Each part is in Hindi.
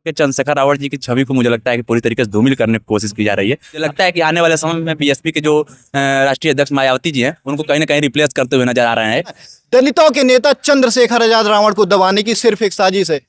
करके चंद्रशेखर रावत जी की छवि को मुझे लगता है कि पूरी तरीके से धूमिल करने की कोशिश की जा रही है। मुझे लगता है कि आने वाले समय में बीएसपी के जो राष्ट्रीय अध्यक्ष मायावती जी हैं उनको कहीं ना कहीं रिप्लेस करते हुए नजर आ रहे हैं। दलितों के नेता चंद्रशेखर आजाद रावण को दबाने की सिर्फ एक साजिश है।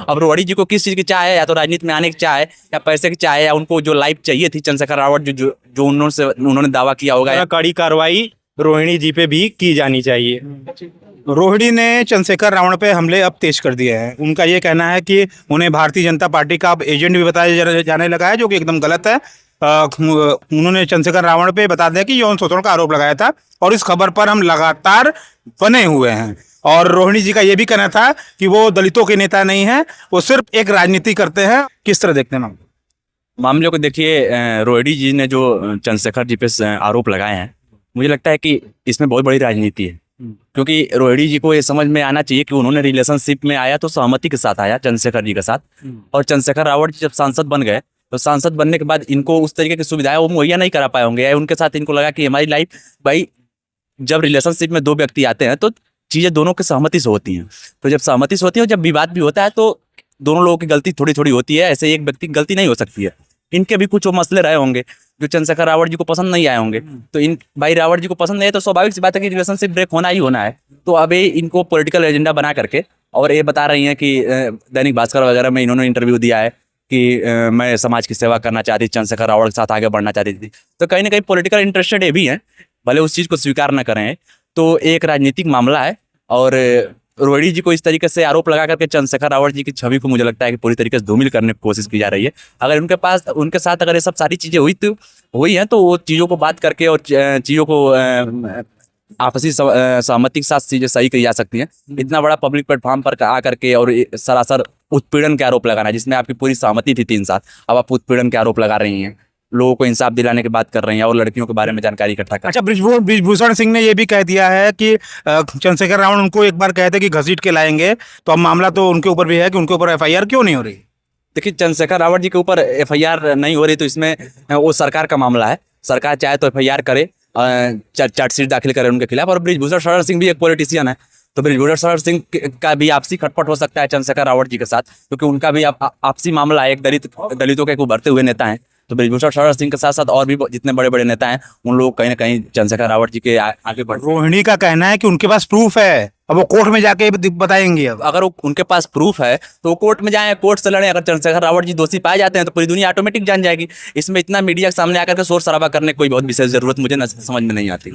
अब रोहिणी जी को किस चीज की चाह है, या तो राजनीति में आने की चाह है या पैसे की चाह है, या उनको जो लाइफ चाहिए थी चंद्रशेखर रावत जो उन्होंने दावा किया होगा। कड़ी कार्रवाई रोहिणी जी पे भी की जानी चाहिए। रोहिणी ने चंद्रशेखर रावण पे हमले अब तेज कर दिए हैं। उनका ये कहना है कि उन्हें भारतीय जनता पार्टी का अब एजेंट भी बताया जाने लगा है, जो कि एकदम गलत है। उन्होंने चंद्रशेखर रावण पे बता दिया कि यौन शोषण का आरोप लगाया था और इस खबर पर हम लगातार बने हुए हैं। और रोहिणी जी का ये भी कहना था कि वो दलितों के नेता नहीं है, वो सिर्फ एक राजनीति करते हैं। किस तरह देखते हैं मामले को? देखिए, रोहिणी जी ने जो चंद्रशेखर जी पे आरोप लगाए हैं, मुझे लगता है कि इसमें बहुत बड़ी राजनीति है। क्योंकि रोहिणी जी को ये समझ में आना चाहिए कि उन्होंने रिलेशनशिप में आया तो सहमति के साथ आया चंद्रशेखर जी के साथ, और चंद्रशेखर रावत जी जब सांसद बन गए तो सांसद बनने के बाद इनको उस तरीके की सुविधाएं वो मुहैया नहीं करा पाए होंगे, या उनके साथ इनको लगा कि हमारी लाइफ, भाई जब रिलेशनशिप में दो व्यक्ति आते हैं तो चीजें दोनों की सहमति से होती हैं। तो जब सहमति से होती है और जब विवाद भी होता है तो दोनों लोगों की गलती थोड़ी थोड़ी होती है। ऐसे एक व्यक्ति की गलती नहीं हो सकती है। इनके भी कुछ वो मसले रहे होंगे जो चंद्रशेखर रावत जी को पसंद नहीं आए होंगे। तो इन भाई रावत जी को पसंद नहीं है तो स्वाभाविक सी बात है कि रिलेशनशिप ब्रेक होना ही होना है। तो अब इनको पॉलिटिकल एजेंडा बना करके और ये बता रही हैं कि दैनिक भास्कर वगैरह में इन्होंने इंटरव्यू दिया है कि मैं समाज की सेवा करना चाहती थी, चंद्रशेखर रावत के साथ आगे बढ़ना चाहती थी। तो कहीं ना कहीं पॉलिटिकल इंटरेस्टेड ये भी हैं, भले उस चीज़ को स्वीकार न करें। तो एक राजनीतिक मामला है और रोहिणी जी को इस तरीके से आरोप लगा करके चंद्रशेखर रावत जी की छवि को मुझे लगता है कि पूरी तरीके से धूमिल करने की कोशिश की जा रही है। अगर उनके साथ अगर ये सब सारी चीज़ें हुई हैं तो वो चीज़ों को बात करके और चीज़ों को आपसी सहमति के साथ चीज़ें सही की जा सकती हैं। इतना बड़ा पब्लिक प्लेटफॉर्म पर आ करके और सरासर उत्पीड़न के आरोप लगाना, जिसमें आपकी पूरी सहमति थी 3 साल, अब आप उत्पीड़न के आरोप लगा रही हैं, लोगों को इंसाफ दिलाने की बात कर रही हैं और लड़कियों के बारे में जानकारी इकट्ठा कर। अच्छा, ब्रिजभूषण सिंह ने यह भी कह दिया है कि चंद्रशेखर रावण उनको एक बार कहते कि घसीट के लाएंगे, तो अब मामला तो उनके ऊपर भी है कि उनके ऊपर एफआईआर क्यों नहीं हो रही? देखिए, चंद्रशेखर रावत जी के ऊपर एफआईआर नहीं हो रही तो इसमें वो सरकार का मामला है। सरकार चाहे तो एफआईआर करे, चार्जशीट दाखिल करे उनके खिलाफ। और ब्रिजभूषण शरण सिंह भी एक पॉलिटिशियन है, तो ब्रिजभूषण शरण सिंह का भी आपसी खटपट हो सकता है चंद्रशेखर रावत जी के साथ, क्योंकि उनका भी आपसी मामला है। एक दलितों के उभरते हुए नेता हैं, तो ब्रिजभूषण शरण सिंह के साथ साथ और भी जितने बड़े बड़े नेता हैं उन लोग कहीं ना कहीं चंद्रशेखर रावत जी के आगे बढ़। रोहिणी का कहना है कि उनके पास प्रूफ है, अब वो कोर्ट में जाके बताएंगे। अब अगर उनके पास प्रूफ है तो वो कोर्ट में जाएं, कोर्ट से लड़ें। अगर चंद्रशेखर रावत जी दोषी पाए जाते हैं तो पूरी दुनिया ऑटोमेटिक जान जाएगी। इसमें इतना मीडिया के सामने आकर के शोर शराबा करने की कोई बहुत विशेष जरूरत मुझे समझ में नहीं आती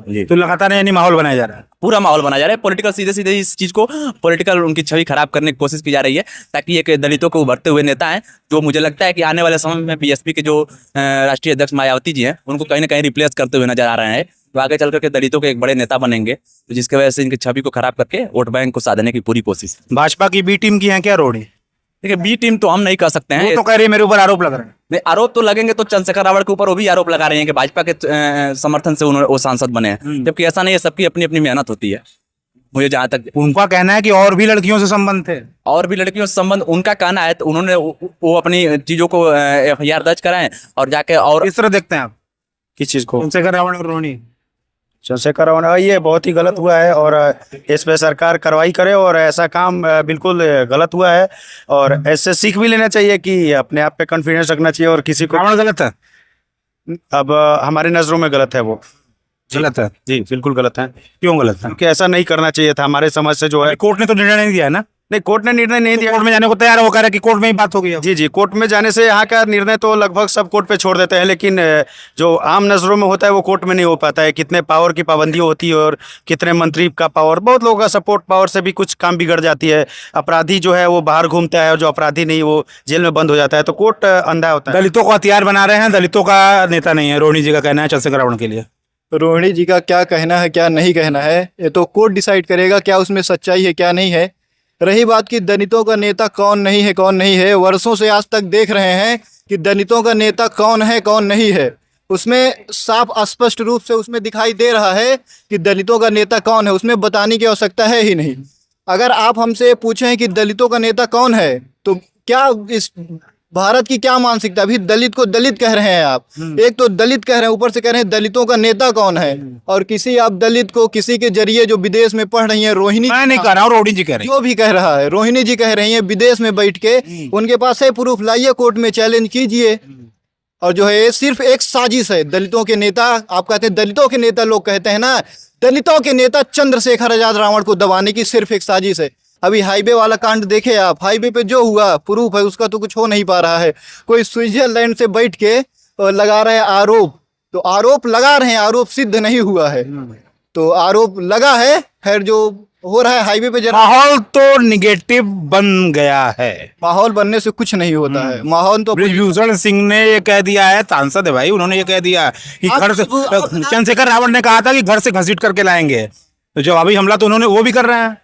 जी। तो लगातार यानी माहौल बनाया जा रहा है, पूरा माहौल बनाया जा रहा है पॉलिटिकल, सीधे सीधे इस चीज को पॉलिटिकल उनकी छवि खराब करने की कोशिश की जा रही है, ताकि एक दलितों के उभरते हुए नेता हैं, जो मुझे लगता है कि आने वाले समय में बीएसपी के जो राष्ट्रीय अध्यक्ष मायावती जी हैं उनको कहीं ना कहीं रिप्लेस करते हुए नजर आ रहे हैं। तो आगे चल करके दलितों के एक बड़े नेता बनेंगे, तो जिसकी वजह से इनकी छवि को खराब करके वोट बैंक को साधने की पूरी कोशिश। भाजपा की बी टीम की है क्या रोहिणी? देखिए, बी टीम तो हम नहीं कह सकते हैं। वो तो कह रही है मेरे ऊपर आरोप लग रहे हैं। नहीं, आरोप तो लगेंगे तो चंद्रशेखर रावत के ऊपर वो भी आरोप लगा रहे हैं कि भाजपा के समर्थन से उन्होंने वो सांसद बने हैं, जबकि ऐसा नहीं है। सबकी अपनी अपनी मेहनत होती है। मुझे जहाँ तक उनका कहना है कि और भी लड़कियों से संबंध थे, और भी लड़कियों से संबंध उनका कहना है, तो उन्होंने वो अपनी चीजों को एफआईआर दर्ज कराएं और जाके। और किस तरह देखते हैं आप किस चीज को? चंद्रशेखर रावण और रोहिणी? चंद्रशेखर रावण, ये बहुत ही गलत हुआ है और इस पे सरकार कार्रवाई करे। और ऐसा काम बिल्कुल गलत हुआ है और ऐसे सीख भी लेना चाहिए कि अपने आप पे कॉन्फिडेंस रखना चाहिए। और किसी को रावण गलत है, अब हमारे नजरों में गलत है, वो गलत है जी बिल्कुल गलत है। क्यों गलत है? क्योंकि ऐसा नहीं करना चाहिए था हमारे समझ से, जो है। कोर्ट ने तो निर्णय नहीं दिया है ना? नहीं, कोर्ट ने निर्णय नहीं दिया। कोर्ट में जाने को तैयार है, वो कह रहा है कि कोर्ट में ही बात हो गई। जी जी, कोर्ट में जाने से यहाँ का निर्णय तो लगभग सब कोर्ट पे छोड़ देते हैं, लेकिन जो आम नजरों में होता है वो कोर्ट में नहीं हो पाता है। कितने पावर की पाबंदी होती है और कितने मंत्री का पावर, बहुत लोगों का सपोर्ट पावर से भी कुछ काम बिगड़ जाती है। अपराधी जो है वो बाहर घूमता है और जो अपराधी नहीं वो जेल में बंद हो जाता है। तो कोर्ट अंधा होता है। दलितों को हथियार बना रहे हैं, दलितों का नेता नहीं है रोहिणी जी का कहना है चंद्रशेखर रावण के लिए। रोहिणी जी का क्या कहना है क्या नहीं कहना है ये तो कोर्ट डिसाइड करेगा, क्या उसमें सच्चाई है क्या नहीं है। रही बात कि दलितों का नेता कौन नहीं है, वर्षों से आज तक देख रहे हैं कि दलितों का नेता कौन है कौन नहीं है। उसमें साफ स्पष्ट रूप से उसमें दिखाई दे रहा है कि दलितों का नेता कौन है, उसमें बताने की आवश्यकता है ही नहीं। अगर आप हमसे पूछें कि दलितों का नेता कौन है, तो क्या इस भारत की क्या मानसिकता, अभी दलित को दलित कह रहे हैं आप, एक तो दलित कह रहे हैं, ऊपर से कह रहे हैं दलितों का नेता कौन है। और किसी आप दलित को किसी के जरिए जो विदेश में पढ़ रही हैं, रोहिणी, मैं नहीं कह रहा हूँ, रोहिणी जी कह रही जो भी कह रहा है, रोहिणी जी कह रही हैं, विदेश में बैठ के उनके पास है प्रूफ, लाइए कोर्ट में चैलेंज कीजिए। और जो है ये सिर्फ एक साजिश है। दलितों के नेता, आप कहते हैं दलितों के नेता, लोग कहते हैं ना, दलितों के नेता चंद्रशेखर आजाद रावण को दबाने की सिर्फ एक साजिश है। अभी हाईवे वाला कांड देखे आप, हाईवे पे जो हुआ प्रूफ है उसका तो कुछ हो नहीं पा रहा है। कोई स्विट्जरलैंड से बैठ के लगा रहे हैं आरोप, तो आरोप लगा रहे हैं, आरोप सिद्ध नहीं हुआ है, तो आरोप लगा है। खैर जो हो रहा है हाईवे पे, जरा माहौल तो निगेटिव बन गया है। माहौल बनने से कुछ नहीं होता है। माहौल तो बृजभूषण सिंह ने ये कह दिया है, सांसद है भाई, उन्होंने ये कह दिया कि घर से, चंद्रशेखर रावण ने कहा था कि घर से घसीट करके लाएंगे, तो जवाबी हमला तो उन्होंने वो भी कर रहे हैं।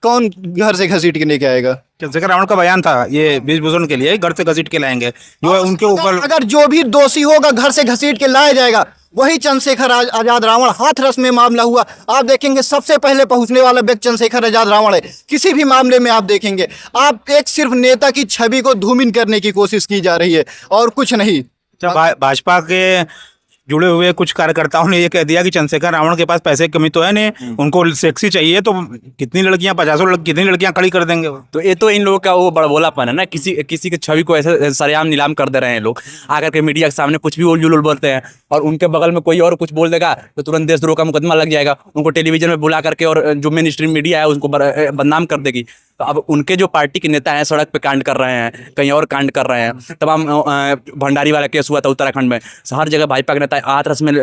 कौन घर से घसीट के लेके आएगा? चंद्रशेखर रावण का बयान था ये बृजभूषण के लिए, घर से घसीट के लाएंगे, जो है उनके ऊपर। अगर जो भी दोषी होगा घर से घसीट के लाया जाएगा, वही चंद्रशेखर आजाद रावण। हाथरस में मामला हुआ, आप देखेंगे सबसे पहले पहुंचने वाला व्यक्ति चंद्रशेखर आजाद रावण है। किसी भी मामले में आप देखेंगे, आप एक सिर्फ नेता की छवि को धूमिल करने की कोशिश की जा रही है और कुछ नहीं। भाजपा के जुड़े हुए कुछ कार्यकर्ताओं ने ये कह दिया कि चंद्रशेखर रावण के पास पैसे की कमी तो है नहीं, उनको सेक्सी चाहिए, तो कितनी लड़कियां, 50 कितनी लड़कियां खड़ी कर देंगे वो। तो ये तो इन लोगों का वो बड़बोलापन है ना, किसी की छवि को ऐसे सरेआम नीलाम कर दे रहे हैं लोग, आकर के मीडिया के सामने कुछ भी उलझुल बोलते हैं, और उनके बगल में कोई और कुछ बोल देगा तो तुरंत देशद्रोह का मुकदमा लग जाएगा, उनको टेलीविजन में बुला करके, और जो मेन स्ट्रीम मीडिया है उसको बदनाम कर देगी। तो अब उनके जो पार्टी के नेता हैं सड़क पे कांड कर रहे हैं, कहीं और कांड कर रहे हैं। तमाम भंडारी वाला केस हुआ था उत्तराखंड में, हर जगह भाजपा के नेता, हाथरस में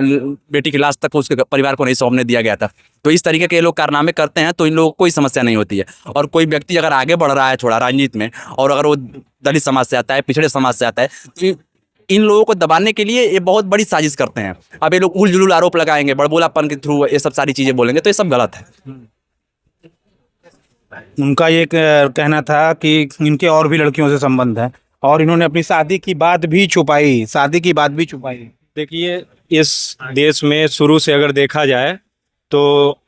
बेटी की लाश तक उसके परिवार को नहीं सौंपने दिया गया था। तो इस तरीके के ये लोग कारनामे करते हैं तो इन लोगों को कोई समस्या नहीं होती है। और कोई व्यक्ति अगर आगे बढ़ रहा है थोड़ा राजनीति में, और अगर वो दलित समाज से आता है, पिछड़े समाज से आता है, तो इन लोगों को दबाने के लिए ये बहुत बड़ी साजिश करते हैं। अब ये लोग उल जुलूल आरोप लगाएंगे, बड़बोलापन के थ्रू ये सब सारी चीजें बोलेंगे, तो ये सब गलत है। उनका ये कहना था कि इनके और भी लड़कियों से संबंध है, और इन्होंने अपनी शादी की बात भी छुपाई, देखिए, इस देश में शुरू से अगर देखा जाए तो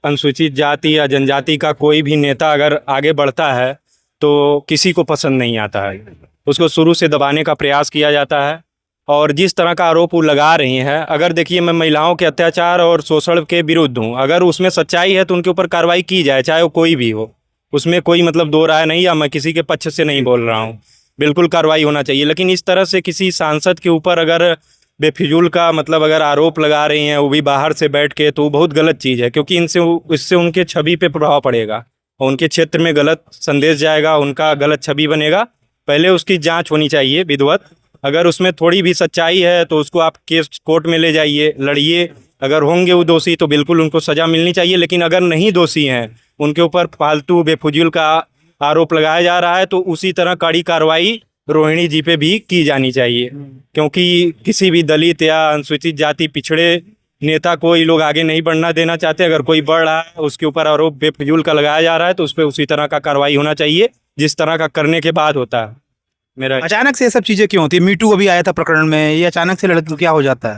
अनुसूचित जाति या जनजाति का कोई भी नेता अगर आगे बढ़ता है तो किसी को पसंद नहीं आता है, उसको शुरू से दबाने का प्रयास किया जाता है। और जिस तरह का आरोप वो लगा रही हैं, अगर देखिए, मैं महिलाओं के अत्याचार और शोषण के विरुद्ध हूँ, अगर उसमें सच्चाई है तो उनके ऊपर कार्रवाई की जाए, चाहे वो कोई भी हो, उसमें कोई मतलब दो राय नहीं, या मैं किसी के पक्ष से नहीं बोल रहा हूँ, बिल्कुल कार्रवाई होना चाहिए। लेकिन इस तरह से किसी सांसद के ऊपर अगर बेफिजूल का मतलब अगर आरोप लगा रही हैं, वो भी बाहर से बैठ के, तो बहुत गलत चीज़ है, क्योंकि इससे उनके छवि पे प्रभाव पड़ेगा और उनके क्षेत्र में गलत संदेश जाएगा, उनका गलत छवि बनेगा। पहले उसकी जांच होनी चाहिए विधिवत। अगर उसमें थोड़ी भी सच्चाई है तो उसको आप केस कोर्ट में ले जाइए, लड़िए। अगर होंगे वो दोषी तो बिल्कुल उनको सज़ा मिलनी चाहिए, लेकिन अगर नहीं दोषी हैं, उनके ऊपर फालतू बेफिजूल का आरोप लगाया जा रहा है, तो उसी तरह कड़ी कार्रवाई रोहिणी जी पे भी की जानी चाहिए। क्योंकि किसी भी दलित या अनुसूचित जाति पिछड़े नेता को ये लोग आगे नहीं बढ़ना देना चाहते। अगर कोई बढ़ रहा है, उसके ऊपर आरोप बेफिजूल का लगाया जा रहा है, तो उस पर उसी तरह का कार्रवाई होना चाहिए जिस तरह का करने के बाद होता है। मेरा अचानक से ये सब चीजें क्यों होती है? मीटू अभी आया था प्रकरण में, ये अचानक से लड़की क्या हो जाता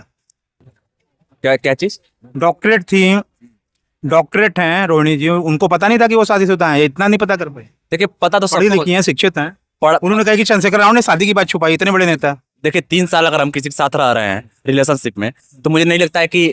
है? क्या चीज? डॉक्टरेट थी, डॉक्टरेट हैं रोहिणी जी, उनको पता नहीं था कि वो शादीशुदा हैं, इतना नहीं पता कर पाए। देखिए, पता तो पढ़ी सबको, लिखी हैं, शिक्षित हैं। पढ़- उन्होंने कहा कि चंद्रशेखर रावण ने शादी की बात छुपाई, इतने बड़े नेता। देखिए, 3 साल अगर हम किसी के साथ रह रहे हैं रिलेशनशिप में, तो मुझे नहीं लगता है कि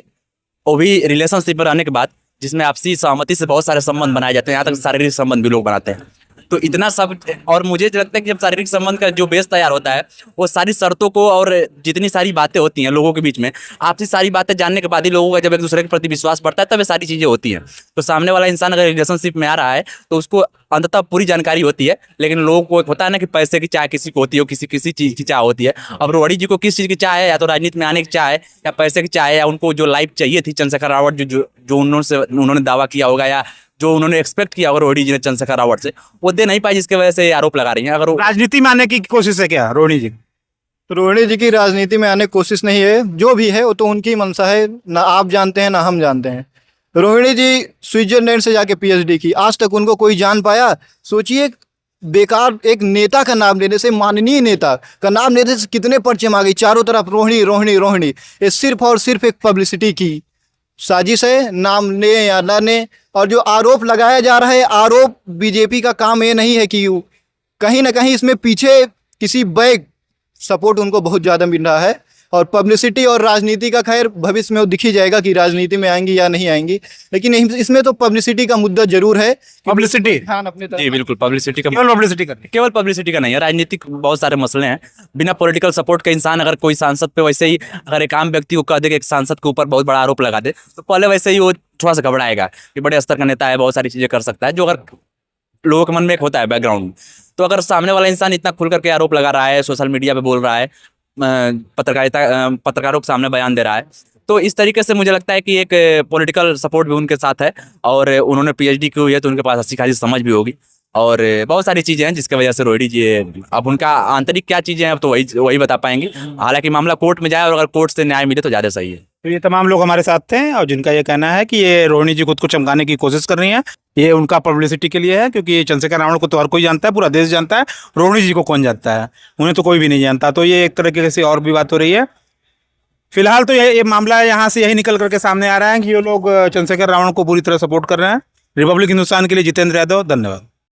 वो भी रिलेशनशिप में रहने के बाद, जिसमें आपसी सहमति से बहुत सारे संबंध बनाए जाते हैं, यहाँ तक शारीरिक संबंध भी लोग बनाते हैं, तो इतना सब। और मुझे लगता है कि जब शारीरिक संबंध का जो बेस तैयार होता है, वो सारी शर्तों को और जितनी सारी बातें होती हैं लोगों के बीच में, आपसी सारी बातें जानने के बाद ही लोगों का जब एक दूसरे के प्रति विश्वास बढ़ता है, तब ये सारी चीज़ें होती हैं। तो सामने वाला इंसान अगर रिलेशनशिप में आ रहा है तो उसको अंततः पूरी जानकारी होती है, लेकिन लोगों को होता है ना कि पैसे की चाह किसी को होती है, किसी चीज़ की चाह होती है। अब रोहिणी जी को किस चीज़ की चाह है? या तो राजनीति में आने की चाह है, या पैसे की चाह है, या उनको जो लाइफ चाहिए थी चंद्रशेखर रावण जो उन्होंने दावा किया होगा, या जो उन्होंने एक्सपेक्ट किया होगा रोहिणी जी ने चंद्रशेखर रावण से, वो दे नहीं पाई, जिसकी वजह से आरोप लगा रही हैं। अगर राजनीति में आने की कोशिश है क्या रोहिणी जी? रोहिणी जी की राजनीति में आने की कोशिश नहीं है, जो भी है वो तो उनकी मंशा है, ना आप जानते हैं ना हम जानते हैं। रोहिणी जी स्विट्जरलैंड से जाके पीएचडी की, आज तक उनको कोई जान पाया? सोचिए, बेकार एक नेता का नाम लेने से, माननीय नेता का नाम लेने से कितने पर्चे आ गई चारों तरफ, रोहिणी रोहिणी रोहिणी। ये सिर्फ और सिर्फ एक पब्लिसिटी की साजिश है, नाम ले या ना ले। और जो आरोप लगाया जा रहा है, आरोप बीजेपी का काम ये नहीं है कि कहीं ना कहीं इसमें पीछे किसी बैग सपोर्ट उनको बहुत ज़्यादा मिल रहा है। और पब्लिसिटी और राजनीति का खैर भविष्य में वो दिख ही जाएगा कि राजनीति में आएंगी या नहीं आएंगी, लेकिन इसमें तो पब्लिसिटी का मुद्दा जरूर है। पब्लिसिटी, ध्यान अपने तरफ जी बिल्कुल, पब्लिसिटी का केवल पब्लिसिटी करनी। केवल पब्लिसिटी का नहीं है, राजनीतिक बहुत सारे मसले हैं। बिना पॉलिटिकल सपोर्ट के इंसान अगर कोई सांसद पे वैसे ही अगर एक आम व्यक्ति को कह दे कि एक सांसद के ऊपर बहुत बड़ा आरोप लगा दे, तो पहले वैसे ही वो थोड़ा सा घबराएगा कि बड़े स्तर का नेता है, बहुत सारी चीजें कर सकता है, जो अगर लोगों के मन में एक होता है बैकग्राउंड में। तो अगर सामने वाला इंसान इतना खुल करके आरोप लगा रहा है, सोशल मीडिया पे बोल रहा है, पत्रकारों के सामने बयान दे रहा है, तो इस तरीके से मुझे लगता है कि एक पॉलिटिकल सपोर्ट भी उनके साथ है। और उन्होंने पीएचडी की हुई है तो उनके पास अच्छी खासी समझ भी होगी, और बहुत सारी चीज़ें हैं जिसकी वजह से रोहिणी जी, अब उनका आंतरिक क्या चीज़ें हैं अब तो वही बता पाएंगे। हालांकि मामला कोर्ट में जाए और अगर कोर्ट से न्याय मिले तो ज़्यादा सही है। तो ये तमाम लोग हमारे साथ थे और जिनका ये कहना है कि ये रोहिणी जी खुद को चमकाने की कोशिश कर रही हैं, ये उनका पब्लिसिटी के लिए है, क्योंकि चंद्रशेखर रावण को तो हर कोई जानता है, पूरा देश जानता है, रोहिणी जी को कौन जानता है, उन्हें तो कोई भी नहीं जानता। तो ये एक तरीके से और भी बात हो रही है। फिलहाल तो ये मामला यहाँ से यही निकल करके सामने आ रहा है कि ये लोग चंद्रशेखर रावण को पूरी तरह सपोर्ट कर रहे हैं। रिपब्लिक हिंदुस्तान के लिए जितेंद्र यादव, धन्यवाद।